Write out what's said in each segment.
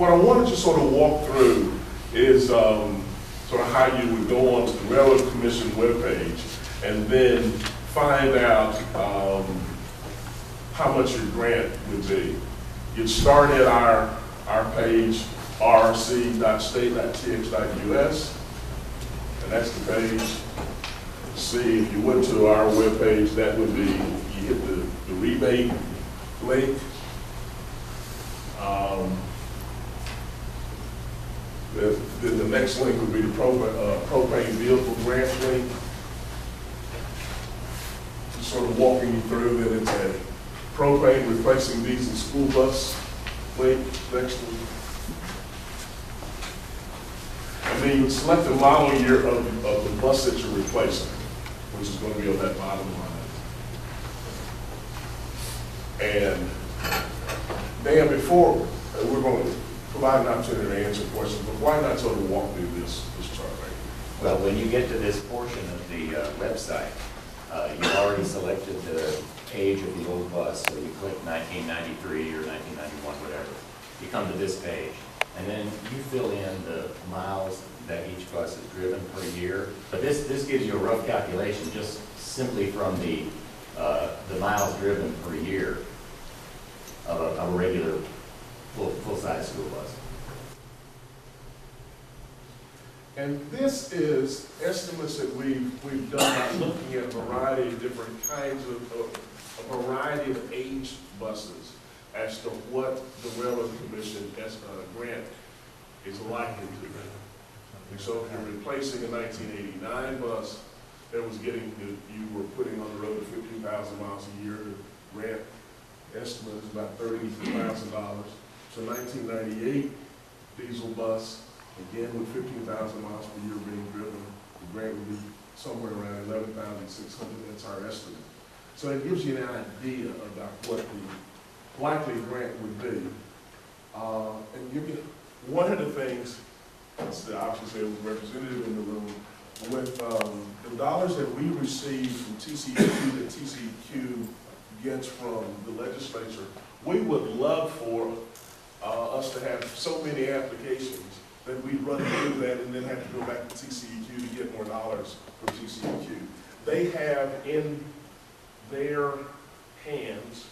What I wanted to sort of walk through is sort of how you would go onto the Railroad Commission webpage and then find out how much your grant would be. You'd start at our page, rrc.state.tx.us, and that's the page. See, if you went to our webpage, that would be, you hit the rebate link. Then the next link would be the propane vehicle grant link. Just sort of walking you through that it's a propane replacing diesel school bus link next to it. And then you would select the model year of the bus that you're replacing, which is going to be on that bottom line. And Dan, before we're going to provide an opportunity to answer questions, but why not sort of walk through this chart right here? Well, when you get to this portion of the website, you've already selected the age of the old bus, so you click 1993 or 1991, whatever. You come to this page, and then you fill in the miles that each bus is driven per year. But this gives you a rough calculation just simply from the miles driven per year of a regular full-size school bus. And this is estimates that we've done by looking at a variety of different kinds of, a variety of aged buses as to what the Railroad Commission grant is likely to be. So if you're replacing a 1989 bus that was you were putting on the road 15,000 miles a year, the grant estimate is about $30,000. So 1998 diesel bus, again with 15,000 miles per year being driven, the grant would be somewhere around 11,600. That's our estimate. So it gives you an idea about what the likely grant would be. And give you one of the things, obviously there was a representative in the room, with the dollars that we receive from TCEQ, that TCEQ gets from the legislature, we would love for us to have so many applications that we run through that and then have to go back to TCEQ to get more dollars from TCEQ. They have in their hands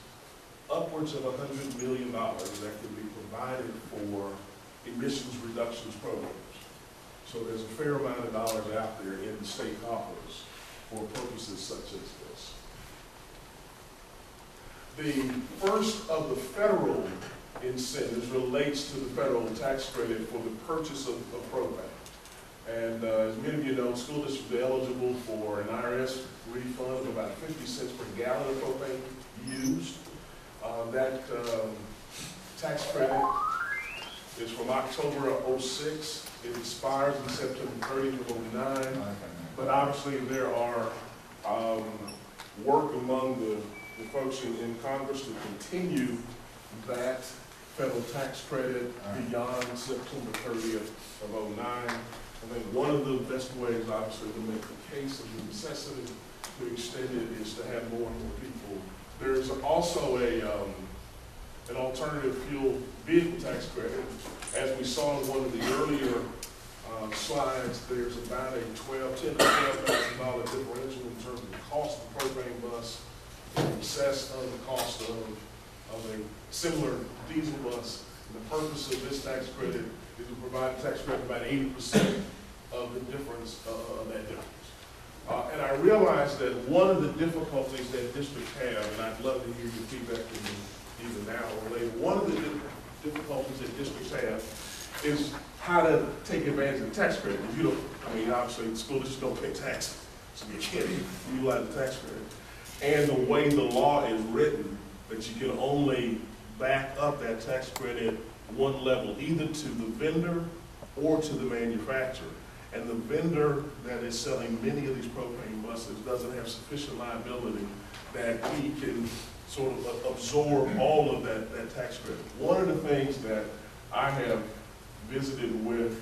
upwards of $100 million that could be provided for emissions reductions programs. So there's a fair amount of dollars out there in the state coffers for purposes such as this. The first of the federal incentives relates to the federal tax credit for the purchase of propane. And as many of you know, school districts are eligible for an IRS refund of about 50 cents per gallon of propane used. That tax credit is from October of '06. It expires in September 30th of '09. But obviously there are work among the folks in Congress to continue that federal tax credit beyond September 30th of '09. I think one of the best ways, obviously, to make the case of the necessity to extend it is to have more and more people. There is also an alternative fuel vehicle tax credit. As we saw in one of the earlier slides, there's about a $10,000 to $12,000 differential in terms of the cost of a propane bus in excess of the cost of a similar diesel bus. And the purpose of this tax credit is to provide a tax credit about 80% of the difference of that difference. And I realize that one of the difficulties that districts have, and I'd love to hear your feedback from you either now or later, one of the difficulties that districts have is how to take advantage of the tax credit. If you don't, I mean, obviously the school districts don't pay taxes, so you can't utilize the tax credit. And the way the law is written, that you can only back up that tax credit one level, either to the vendor or to the manufacturer. And the vendor that is selling many of these propane buses doesn't have sufficient liability that he can sort of absorb all of that tax credit. One of the things that I have visited with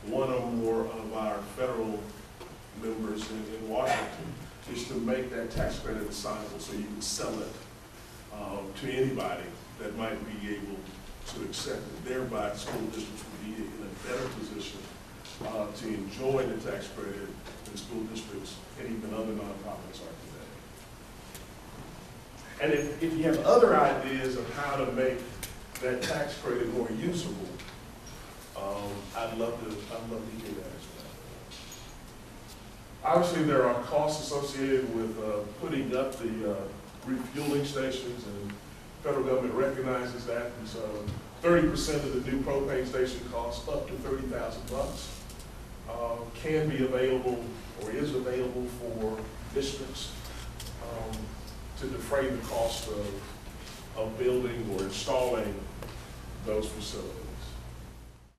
one or more of our federal members in Washington is to make that tax credit assignable so you can sell it to anybody that might be able to accept it. Thereby, school districts will be in a better position to enjoy the tax credit than school districts and even other nonprofits are today. And if you have other ideas of how to make that tax credit more usable, I'd love to hear that as well. Obviously, there are costs associated with putting up the refueling stations, and federal government recognizes that, and so 30% of the new propane station costs up to $30,000 can be available or is available for districts to defray the cost of building or installing those facilities.